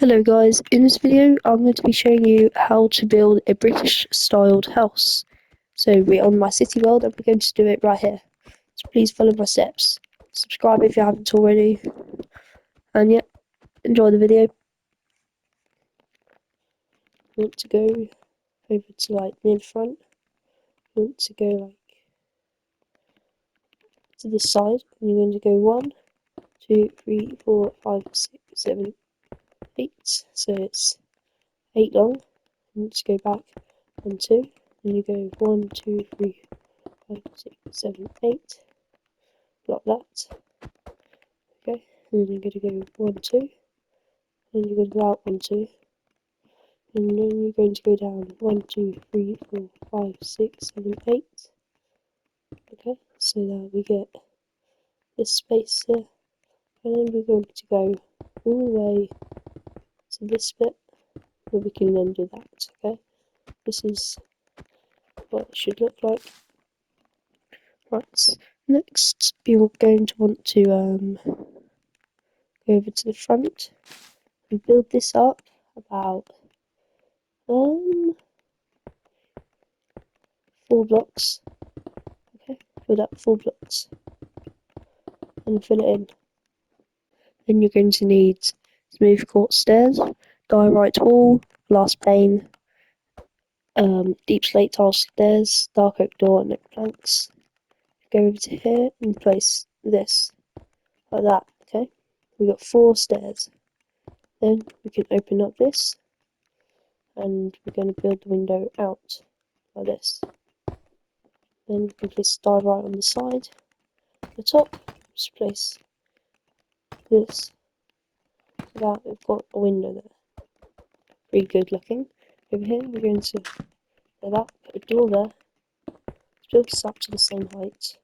Hello guys, in this video I'm going to be showing you how to build a British styled house. So we're on my city world and we're going to do it right here. So please follow my steps. Subscribe if you haven't already. And yeah, enjoy the video. You want to go over to like near the front. You want to go like to this side and you're going to go 1, 2, 3, 4, 5, 6, 7, 8. So it's 8 long. You want to go back 1, 2. And you go 1, 2, 3, 5, 6, 7, 8, like that. Okay, and then you're going to go 1, 2, and you're going to go out 1, 2, and then you're going to go down 1, 2, 3, 4, 5, 6, 7, 8. Okay, so now we get this space here, and then we're going to go all the way to this bit where we can then do that. Okay, this is what it should look like. Right, next you're going to want to go over to the front and build this up about 4 blocks. Okay, fill up 4 blocks and fill it in. Then you're going to need smooth quartz stairs, diorite wall, glass pane, deep slate tile stairs, dark oak door, and oak planks. Go over to here and place this like that. Okay, we've got 4 stairs. Then we can open up this, and we're going to build the window out like this. Then we can place diorite on the side. At the top, just place this. So that we've got a window there. Pretty good looking. Over here, we're going to do that, put a door there. Let's build this up to the same height.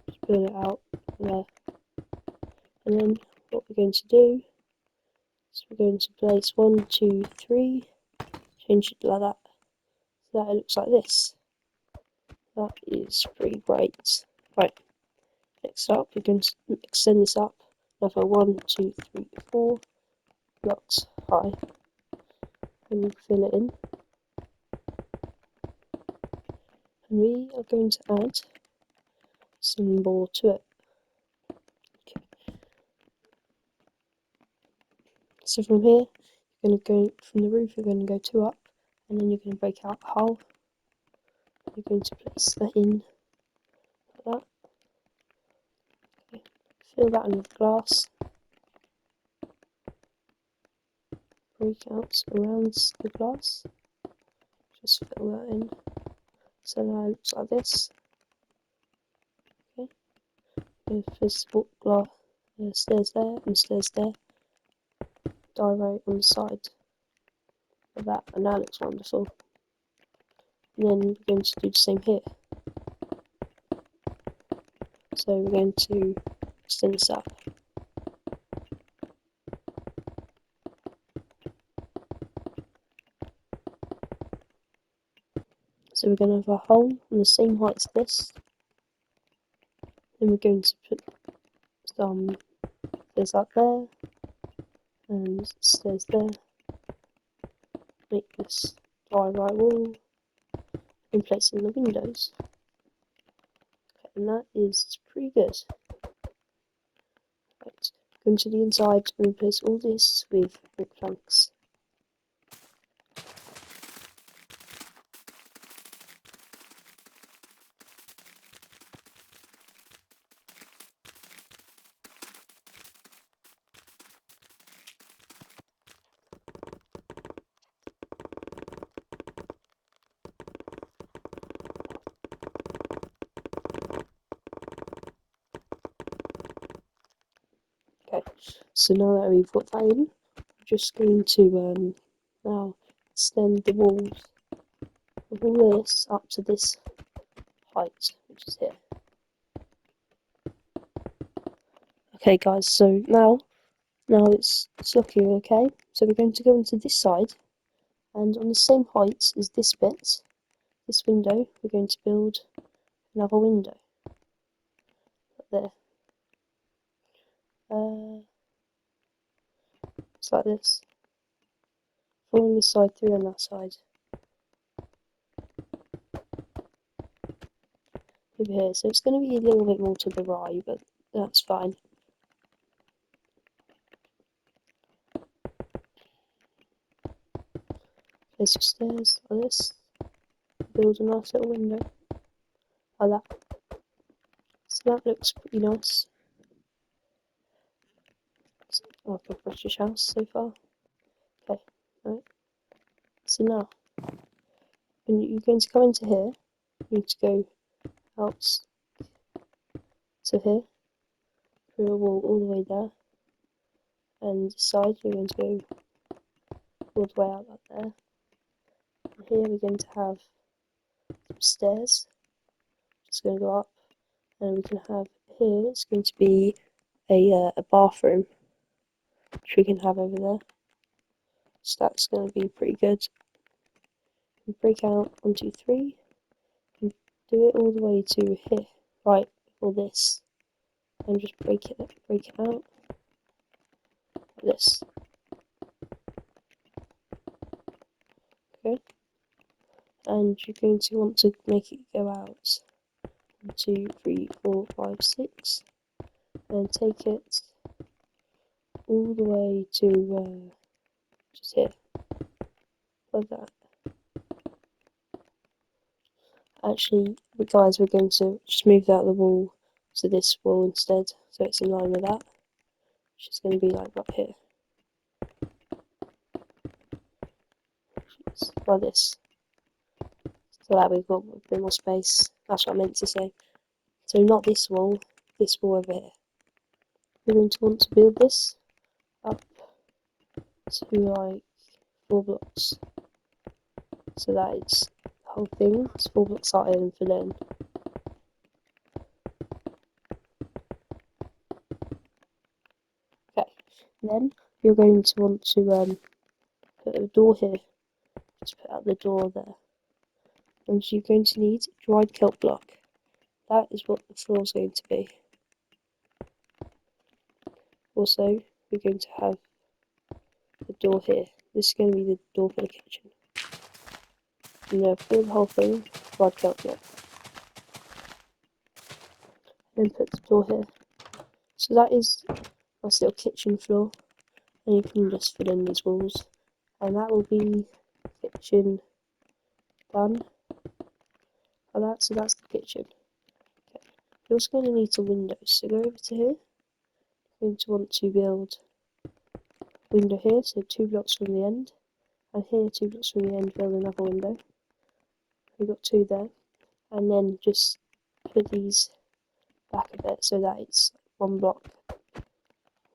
Just build it out there. And then what we're going to do is we're going to place 1, 2, 3, change it like that. So that it looks like this. That is pretty great. Right, next up, we're going to extend this up another 1, 2, 3, 4 blocks high. And fill it in. And we are going to add some more to it. Okay. So from here, you're going to go from the roof, you're going to go 2 up, and then you're going to break out a hole. You're going to place that in like that. Okay. Fill that in with glass. Break out around the glass. Just fill that in. So now it looks like this. Okay. There's glass, stairs there and stairs there. Diorite on the side of that, and that looks wonderful. And then we're going to do the same here. So we're going to extend this up. So we're going to have a hole on the same height as this. Then we're going to put some stairs up there and stairs there. Make this diorite wall and place in the windows. Okay, and that is pretty good. Right, go to the inside and replace all this with brick planks. Okay, so now that we've got that in, we're just going to now extend the walls of all this up to this height, which is here. Okay guys, so now it's looking okay. So we're going to go into this side, and on the same height as this bit, this window, we're going to build another window. Right there. It's like this. Following this side through on that side. Over here, so it's going to be a little bit more to the right, but that's fine. Place your stairs like this. Build a nice little window like that. So that looks pretty nice. Like a British house so far. Okay, right. So now, when you're going to come into here, you need to go out to here, through a wall all the way there, and this side you're going to go all the way out like there. And here we're going to have some stairs. It's going to go up, and we can have here. It's going to be a bathroom, which we can have over there. So that's going to be pretty good. And break out 1, 2, 3, and do it all the way to here, right before this, and just break it out like this. Okay, and you're going to want to make it go out 1, 2, 3, 4, 5, 6, and take it all the way to just here, like that. Actually, guys, we're going to just move that the wall to this wall instead, so it's in line with that, which is going to be like right here, like this, so that we've got a bit more space. That's what I meant to say. So not this wall over here. We're going to want to build this up to like 4 blocks, so that it's the whole thing. It's 4 blocks higher and fill in. Okay, then you're going to want to put a door here. Just put out the door there. And you're going to need dried kelp block. That is what the floor is going to be. Also, we're going to have the door here. This is going to be the door for the kitchen. I'm going to fill the whole thing with dried kelp block. Then put the door here. So that is nice little kitchen floor. And you can just fill in these walls. And that will be kitchen done. Like that, so that's the kitchen. Okay. You're also going to need some windows. So go over to here. You're going to want to build a window here, so 2 blocks from the end. And here, 2 blocks from the end, build another window. We've got 2 there. And then just put these back a bit so that it's 1 block.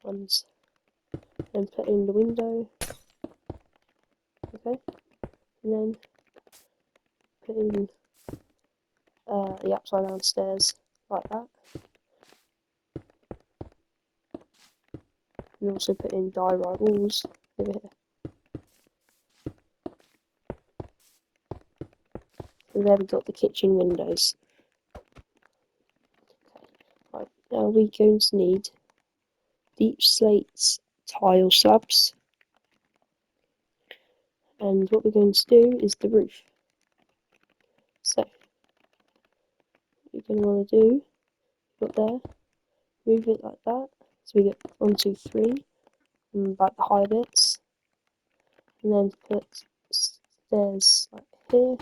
Ones. Then put in the window. Okay. And then put in the upside down stairs like that. And also put in diorite walls over here. And there we got the kitchen windows. Okay. Right, now we're going to need deep slate tile slabs. And what we're going to do is the roof. So, what you're going to want to do, got there, move it like that. So we get 1, 2, 3, and like the high bits. And then put stairs like here,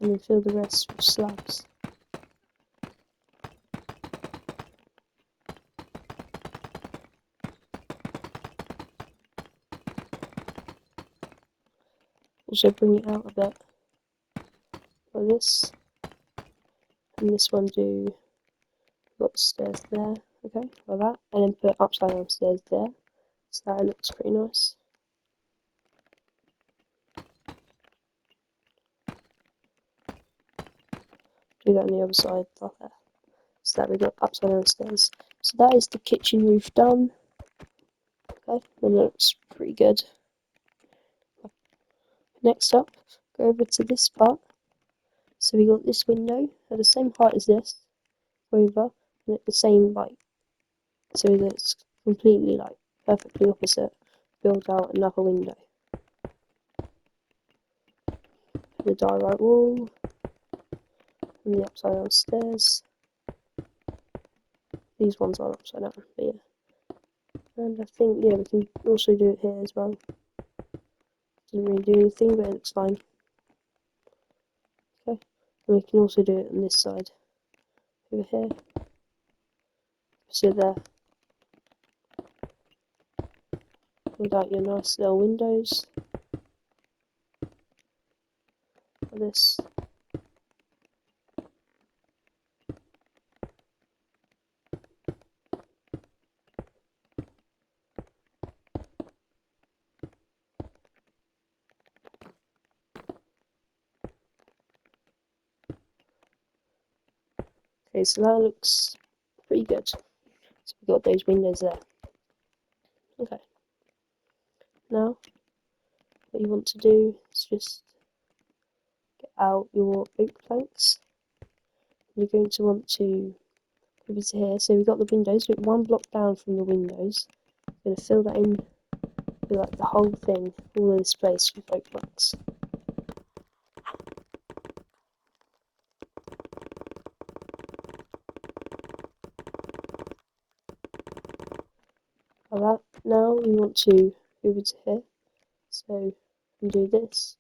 and then fill the rest with slabs. Also bring it out a bit, like this. And this one do, got the stairs there, okay, like that. And then put upside down stairs there, so that it looks pretty nice. Do that on the other side, like that. So that we got upside down stairs. So that is the kitchen roof done. Okay, and it looks pretty good. Next up, go over to this part. So we got this window at the same height as this, over, and at the same like so that it's completely like perfectly opposite. Build out another window. The diorite wall and the upside down stairs. These ones are upside down, but yeah. And I think, yeah, we can also do it here as well. Doesn't really do anything, but it looks fine. Okay, and we can also do it on this side, over here. So there, without your nice little windows, like this. Okay, so that looks pretty good. So we've got those windows there. Okay, now what you want to do is just get out your oak planks. You're going to want to move it to here. So we've got the windows, but one block down from the windows. I'm going to fill that in with like the whole thing, all of this space with oak planks. Like that. Now we want to move it to here. So we do this,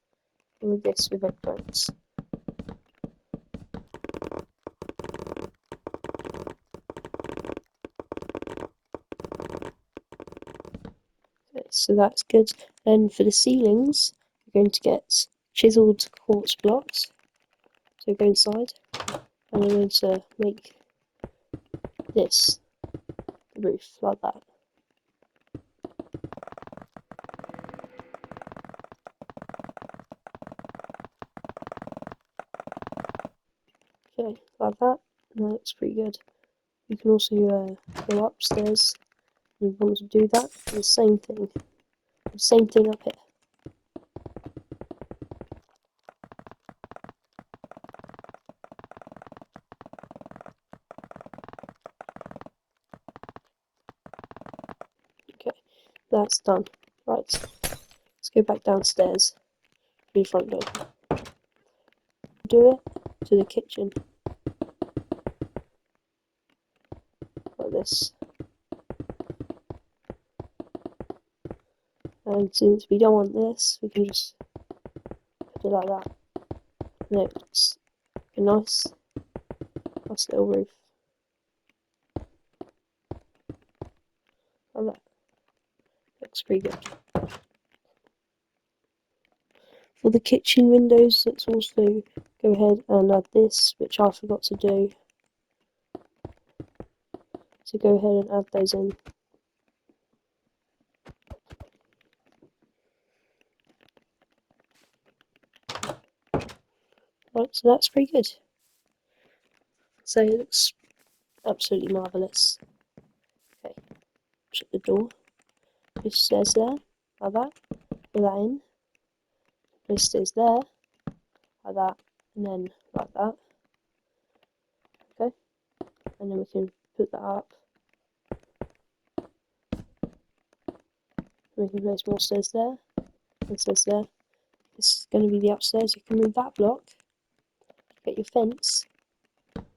all of this with oak planks. Okay, so that's good. Then for the ceilings, we're going to get chiseled quartz blocks. So go inside, and I'm going to make this the roof like that. Okay, like that. And that looks pretty good. You can also go upstairs. You want to do that. The same thing. The same thing up here. Okay, that's done. Right, let's go back downstairs to the front door. Do it to the kitchen like this. And since we don't want this, we can just put it like that. And it's a nice little roof. Like that. Looks pretty good. For the kitchen windows, let's also go ahead and add this, which I forgot to do. So go ahead and add those in. Right, so that's pretty good. So it looks absolutely marvellous. Okay, shut the door. This stairs there, like that. Put that in. This stays there, like that, and then like that. Okay, and then we can put that up. And we can place more stairs there, and stairs there. This is going to be the upstairs. You can move that block. Get your fence.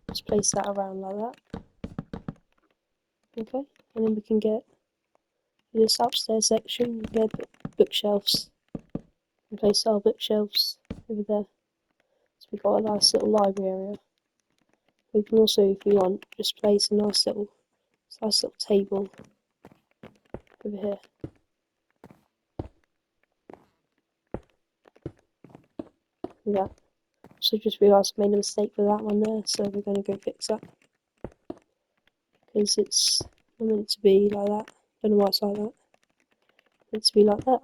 Just place that around like that. Okay, and then we can get this upstairs section. We can get bookshelves. And place our bookshelves over there. So we've got a nice little library area. We can also, if we want, just place a nice little table over here. Like that. So just realised I made a mistake with that one there, so we're going to go fix that. Because it's not meant to be like that. Don't know why it's like that. It's meant to be like that.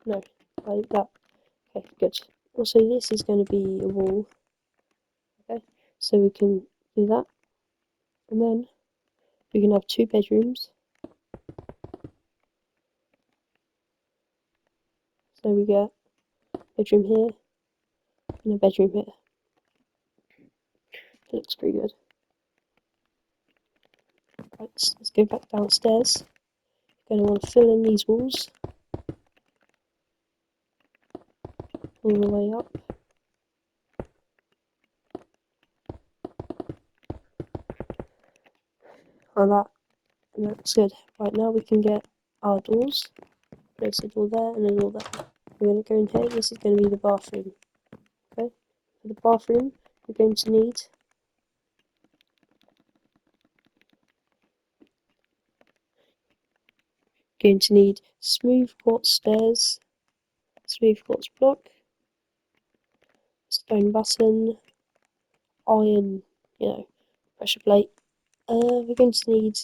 No, like that. Okay, good. Also, this is going to be a wall. Okay, so we can do that. And then we can have 2 bedrooms. So we get a bedroom here and a bedroom here. It looks pretty good. Right, so let's go back downstairs. You're going to want to fill in these walls all the way up. Like that. And that's good. Right, now we can get our doors. Place a door there and a door there. We're going to go in here. This is going to be the bathroom. Okay? For the bathroom, we're going to need smooth quartz stairs, smooth quartz block, stone button, iron, pressure plate. We're going to need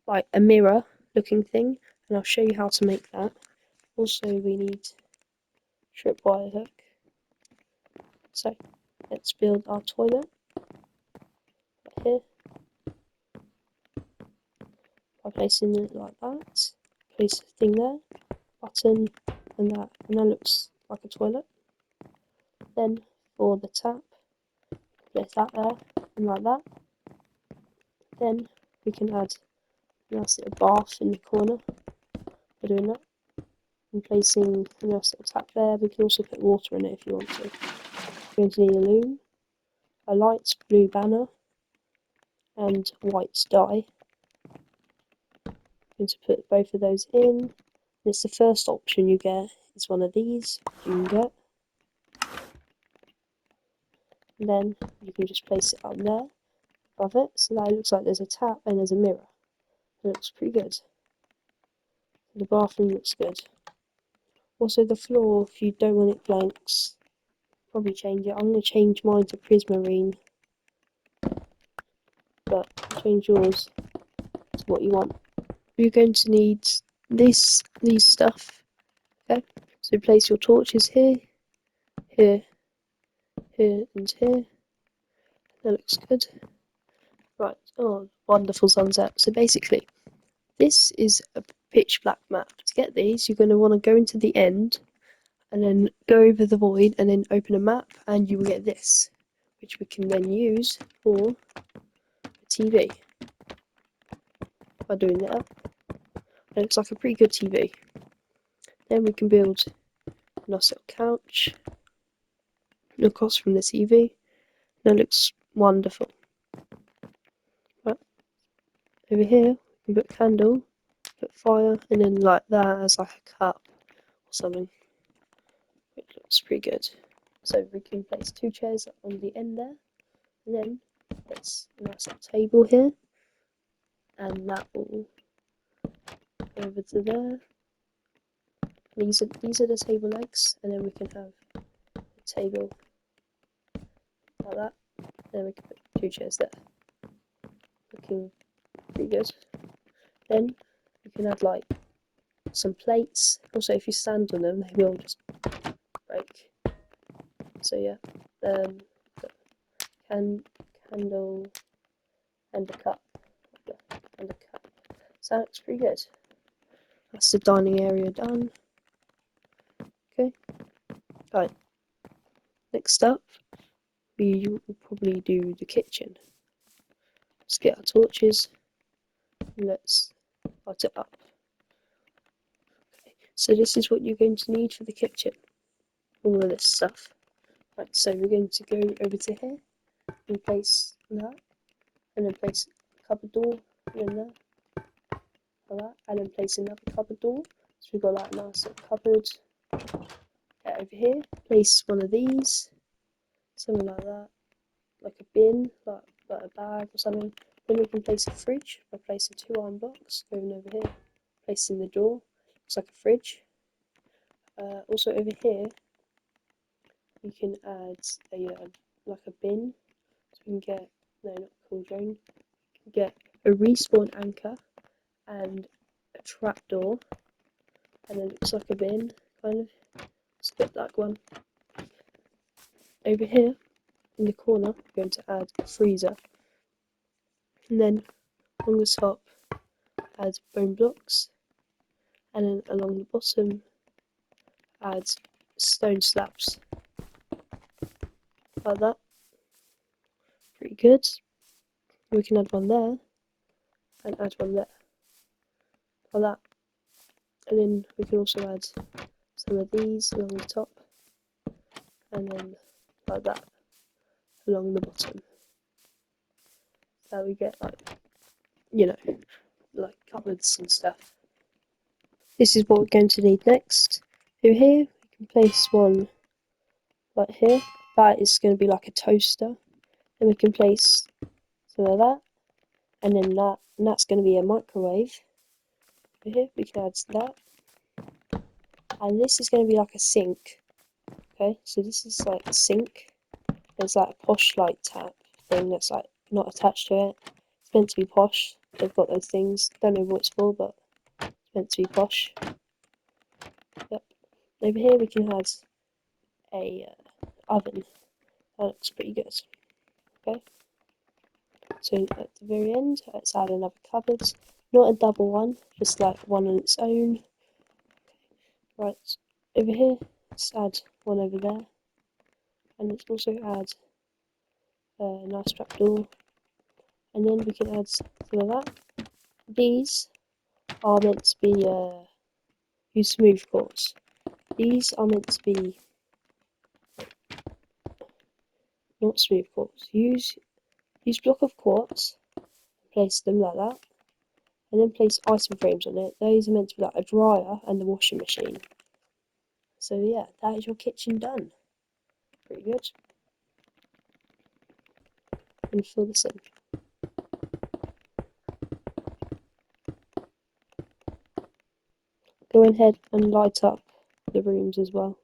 like a mirror looking thing, and I'll show you how to make that. Also, we need tripwire hook. So let's build our toilet right here by placing it like that. Place a thing there, button, and that looks like a toilet. Then for the tap, place that there and like that. Then we can add a nice little bath in the corner by doing that. And placing a nice little tap there. We can also put water in it if you want to. We're going to need a loom, a light blue banner, and white dye. I'm going to put both of those in. And it's the first option you get. It's one of these you can get. And then you can just place it up there above it, so that it looks like there's a tap and there's a mirror. It looks pretty good. The bathroom looks good. Also the floor, if you don't want it blanks, probably change it. I'm going to change mine to prismarine, but change yours to what you want. You're going to need these stuff, okay? So place your torches here, here, here, and here. That looks good. Right, oh, wonderful sunset. So basically, this is a pitch black map. To get these, you're going to want to go into the end, and then go over the void, and then open a map, and you will get this, which we can then use for the TV. By doing that, it looks like a pretty good TV. Then we can build a nice little couch across from the TV. That looks wonderful. Right, over here we put a candle, put fire, and then like that as like a cup or something. It looks pretty good. So we can place 2 chairs on the end there, and then place a nice little table here, and that will go over to there. These are the table legs, and then we can have a table like that. Then we can put 2 chairs there. Looking pretty good. Then you can add like some plates. Also, if you stand on them, they will just break. So yeah, candle and a cup, and a cup. So that looks pretty good. That's the dining area done. Okay. Right. Next up, we will probably do the kitchen. Let's get our torches. And let's light it up. Okay. So this is what you're going to need for the kitchen. All of this stuff. Right. So we're going to go over to here and place that, and then place a cupboard door in there, like that, and then place another cupboard door. So we've got like a nice little cupboard. Over here, place one of these, something like that, like a bin, like a bag or something. Then we can place a fridge by placing 2 iron blocks going over here, placing the door. Looks like a fridge. Also over here, you can add a like a bin. So we can get not a cool drone. Get a respawn anchor and a trapdoor, and it looks like a bin, kind of. Let's get that one. Over here, in the corner, we're going to add a freezer. And then, along the top, add bone blocks. And then along the bottom, add stone slabs. Like that. Pretty good. We can add one there. and add one there, like that. And then we can also add some of these along the top, and then like that along the bottom. So we get like cupboards and stuff. This is what we're going to need next. Over here, we can place one right here. That is going to be like a toaster. Then we can place some of that, and then that, and that's going to be a microwave. Over here, we can add that. And this is going to be like a sink. Okay, so this is like a sink. There's like a posh light tap thing that's like not attached to it. It's meant to be posh. They've got those things. Don't know what it's for, but it's meant to be posh. Yep. Over here we can have a oven. That looks pretty good. Okay. So at the very end, let's add another cupboard. Not a double one, just like one on its own. Right. Over here, let's add one over there. And let's also add a nice trapdoor. And then we can add some of that. These are meant to be use smooth quartz. These are meant to be not smooth quartz. Use block of quartz, place them like that, and then place item frames on it. Those are meant to be like a dryer and a washing machine. So yeah, that is your kitchen done. Pretty good. And fill this in. Go ahead and light up the rooms as well.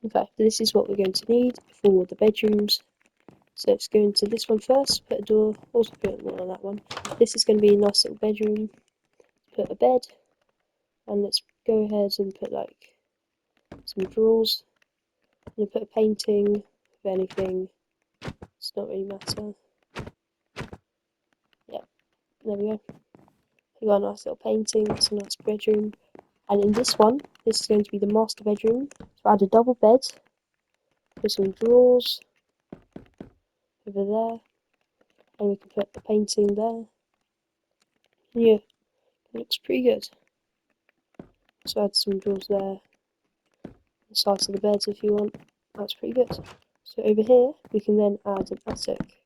Okay, this is what we're going to need for the bedrooms. So let's go into this one first, put a door, also put one on that one. This is going to be a nice little bedroom. Put a bed, and let's go ahead and put like some drawers. And put a painting of anything. It's not really matter. Yeah, there we go. We got a nice little painting. It's a nice bedroom. And in this one, this is going to be the master bedroom. So add a double bed. Put some drawers over there, and we can put the painting there. Yeah, it looks pretty good. So add some drawers there, the sides of the beds if you want. That's pretty good. So over here, we can then add an attic.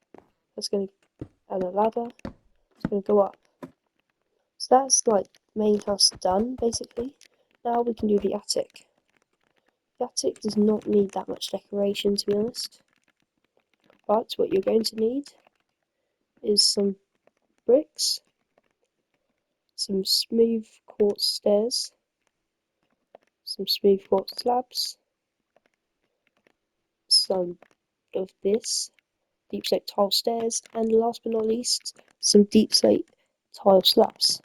That's going to add a ladder. It's going to go up. So that's like the main house done, basically. Now we can do the attic. The attic does not need that much decoration, to be honest. But what you're going to need is some bricks, some smooth quartz stairs, some smooth quartz slabs, some of this, deep slate tile stairs, and last but not least, some deep slate tile slabs.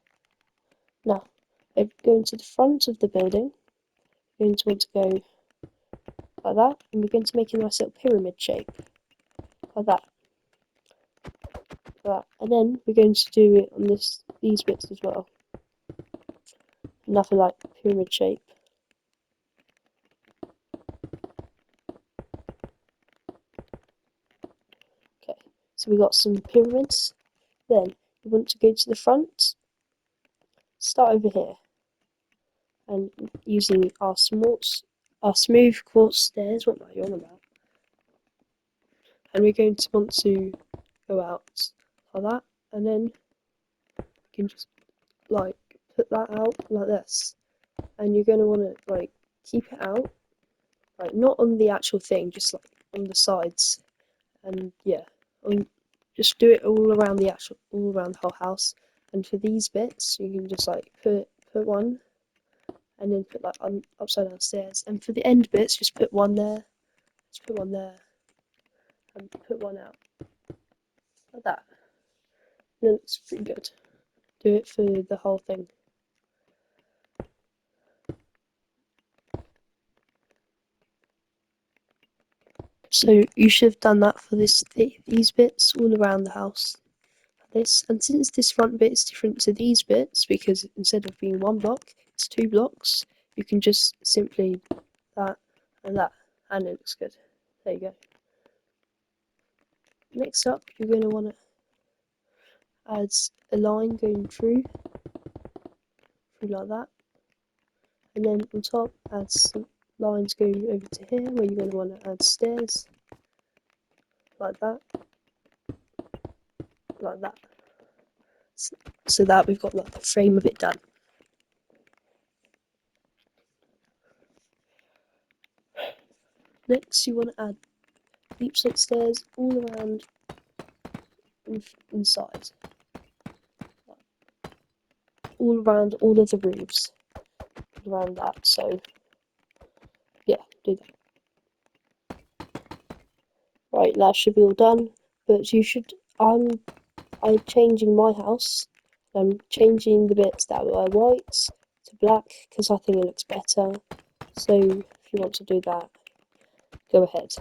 Now, going to the front of the building, you're going to want to go like that, and we're going to make a nice little pyramid shape, like that. And then we're going to do it on these bits as well. Nothing like pyramid shape. Okay, so we got some pyramids. Then we want to go to the front. Start over here, and using our smooth quartz stairs. What am I on about? And we're going to want to go out like that, and then you can just like put that out like this, and you're going to want to like keep it out, like not on the actual thing, just like on the sides, and yeah, just do it all around the whole house. And for these bits, you can just like put one, and then put like upside down stairs. And for the end bits, just put one there, just put one there, and put one out like that. And then it's pretty good. Do it for the whole thing. So you should have done that for these bits all around the house. this, and since this front bit is different to these bits, because instead of being 1 block, it's 2 blocks, you can just simply that, and it looks good. There you go. Next up, you're going to want to add a line going through like that, and then on top add some lines going over to here where you're going to want to add stairs like that, so that we've got like the frame of it done. Next, you want to add deep slate stairs all around inside, all around all of the roofs, around that. So yeah, do that. Right, that should be all done. But you should. I'm changing my house. I'm changing the bits that were white to black because I think it looks better. So if you want to do that, go ahead.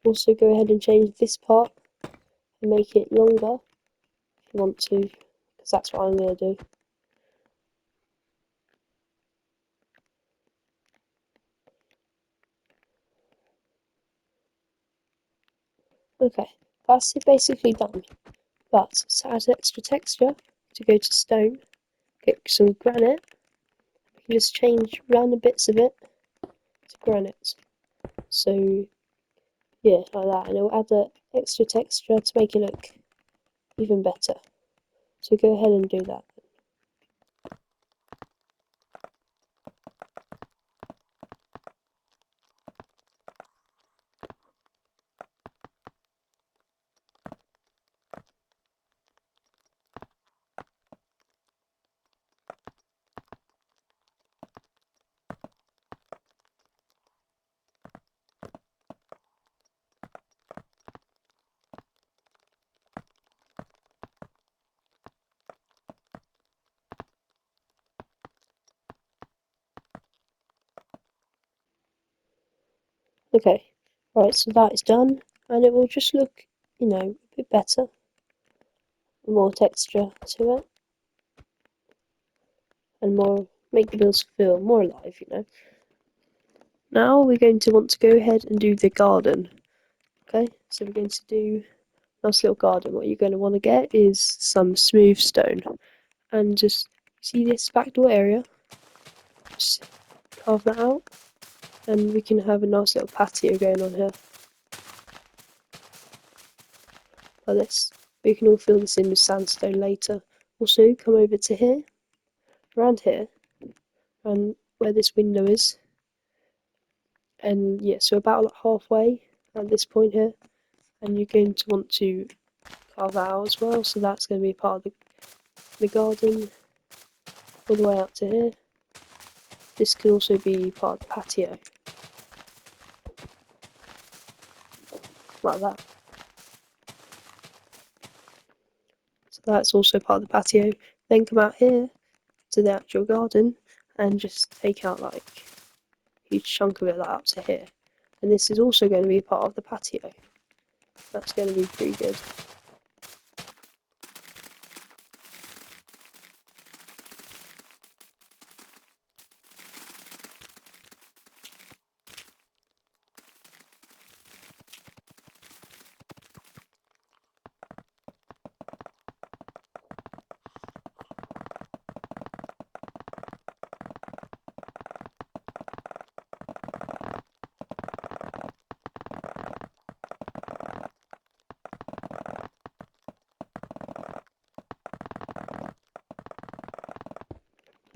Also go ahead and change this part and make it longer if you want to, because that's what I'm going to do. Okay, that's it basically done. But to add extra texture, to go to stone, get some granite. You can just change random bits of it to granite. So yeah, like that, and it'll add the extra texture to make it look even better. So go ahead and do that. Okay, right, so that is done, and it will just look, a bit better, more texture to it, and make the builds feel more alive. Now we're going to want to go ahead and do the garden. Okay, so we're going to do a nice little garden. What you're going to want to get is some smooth stone, and just see this back door area, just carve that out, and we can have a nice little patio going on here. Like this. We can all fill this in with sandstone later. Also, come over to here, around here, and where this window is, and yeah, so about like halfway at this point here, and you're going to want to carve that out as well. So that's going to be part of the garden, all the way out to here. This can also be part of the patio, like that. So that's also part of the patio. Then come out here to the actual garden and just take out like a huge chunk of it like up to here. And this is also going to be part of the patio. That's going to be pretty good.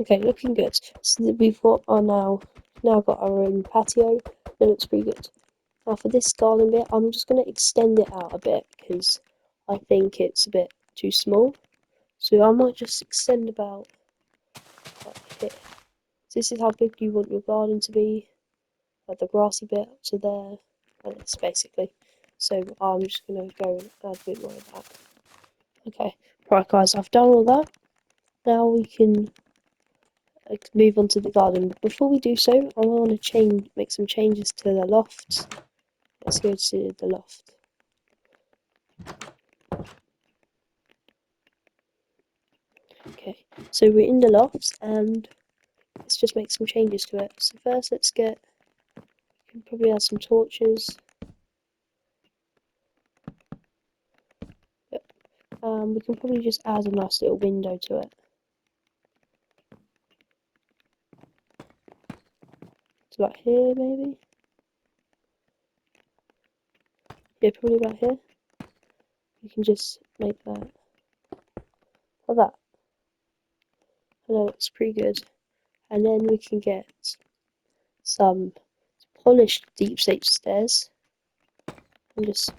Okay, looking good. So we've got now got our own patio. It looks pretty good. Now for this garden bit, I'm just going to extend it out a bit because I think it's a bit too small. So I might just extend about like here. So this is how big you want your garden to be, like the grassy bit up to there, and it's basically. So I'm just going to go and add a bit more of that. Okay, right guys, I've done all that. Now we can move on to the garden. Before we do so, I want to make some changes to the loft. Let's go to the loft. Okay, so we're in the loft and let's just make some changes to it. So first let's get, we can probably add some torches. Yep. We can probably just add a nice little window to it. So like here maybe? Yeah, probably about here. You can just make that like that. And that looks pretty good. And then we can get some polished deep slate stairs and just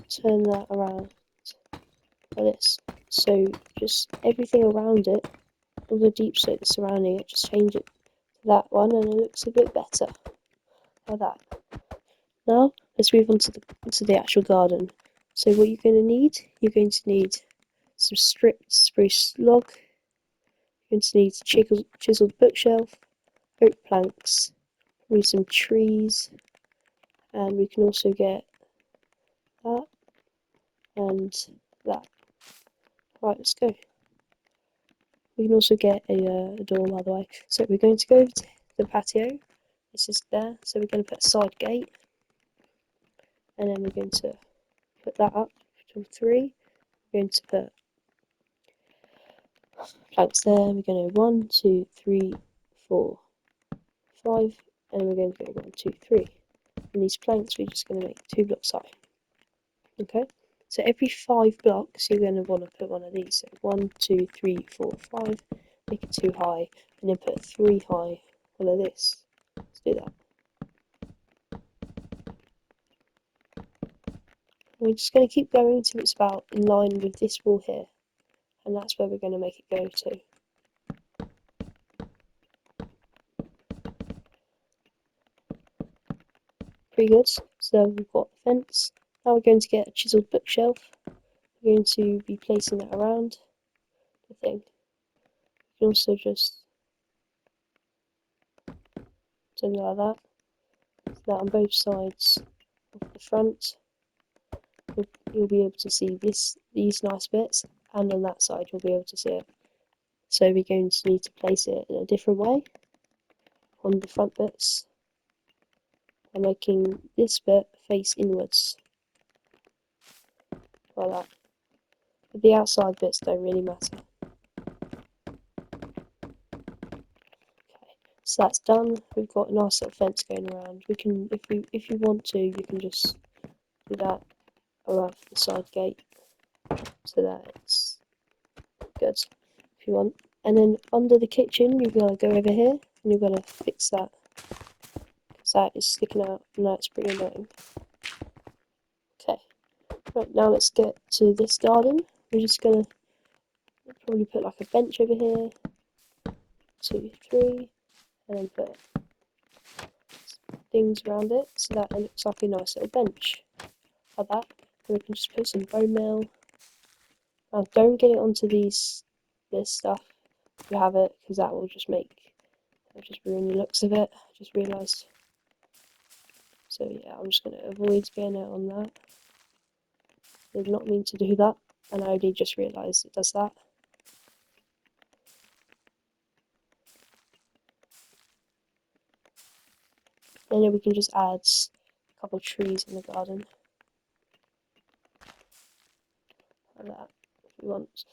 turn that around like this. So just everything around it, all the deep slate surrounding it, just change it to that one and it looks a bit better. Like that. Now let's move on to the actual garden. So what you're going to need some stripped spruce log, you're going to need chiseled bookshelf, oak planks, probably some trees, and we can also get that and that. Right, let's go. We can also get a door, by the way. So we're going to go to the patio. This is there. So we're going to put a side gate, and then we're going to put that up to 3. We're going to put planks there. We're going to go 1, 2, 3, 4, 5, and we're going to go 1, 2, 3. And these planks we're just going to make 2 blocks high. Okay. So every 5 blocks you're going to want to put one of these. So 1, 2, 3, 4, 5. Make it 2 high, and then put 3 high. One of this. Let's do that. We're just going to keep going until it's about in line with this wall here, and that's where we're going to make it go to. Pretty good. So we've got the fence. Now we're going to get a chiseled bookshelf. We're going to be placing that around the thing. You can also just turn it like that. So that on both sides of the front, you'll be able to see these nice bits, and on that side you'll be able to see it. So we're going to need to place it in a different way on the front bits by making this bit face inwards like that. But the outside bits don't really matter. Okay, so that's done. We've got a nice little fence going around. We can, if you want to, you can just do that around the side gate so that it's good if you want. And then under the kitchen, you've got to go over here and you've got to fix that because that is sticking out and that's pretty annoying. Okay, right, now let's get to this garden. We're just gonna probably put like a bench over here, 2, 3, and then put things around it so that it looks like a nice little bench like that. And we can just put some bone meal. Now don't get it onto this stuff if you have it, because that will just ruin the looks of it. I just realised. So yeah, I'm just going to avoid getting it on that. I did not mean to do that, and I only just realised it does that. Then we can just add a couple of trees in the garden. Like that, if we want.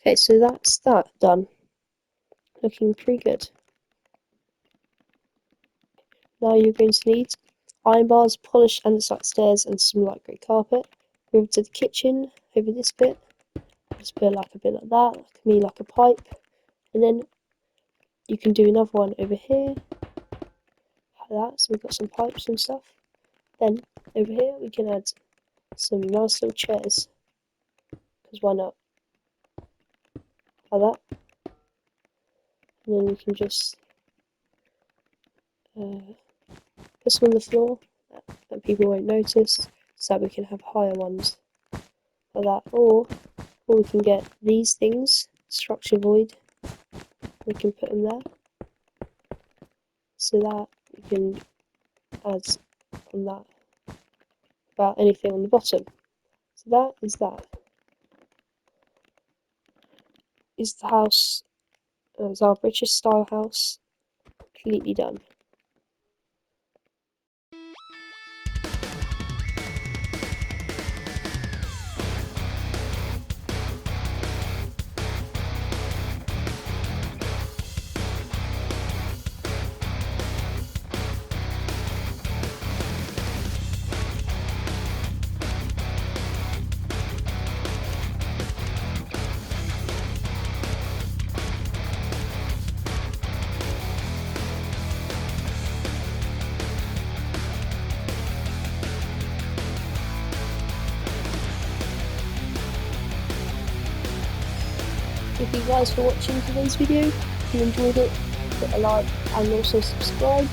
Okay, so that's that done. Looking pretty good. Now you're going to need iron bars, polished andesite stairs, and some light grey carpet. Go over to the kitchen, over this bit. Just put like a bit like that, like a pipe. And then you can do another one over here, like that. So we've got some pipes and stuff. Then over here we can add some nice little chairs, because why not? Like that. And then we can just put some on the floor that people won't notice, so that we can have higher ones like that. Or we can get these things, structure void. We can put them there, so that we can add on that about anything on the bottom. So that is that. Is the house, is our British style house completely done. Thank you guys for watching today's video. If you enjoyed it, hit a like and also subscribe.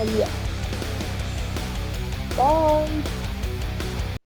And yeah. Bye!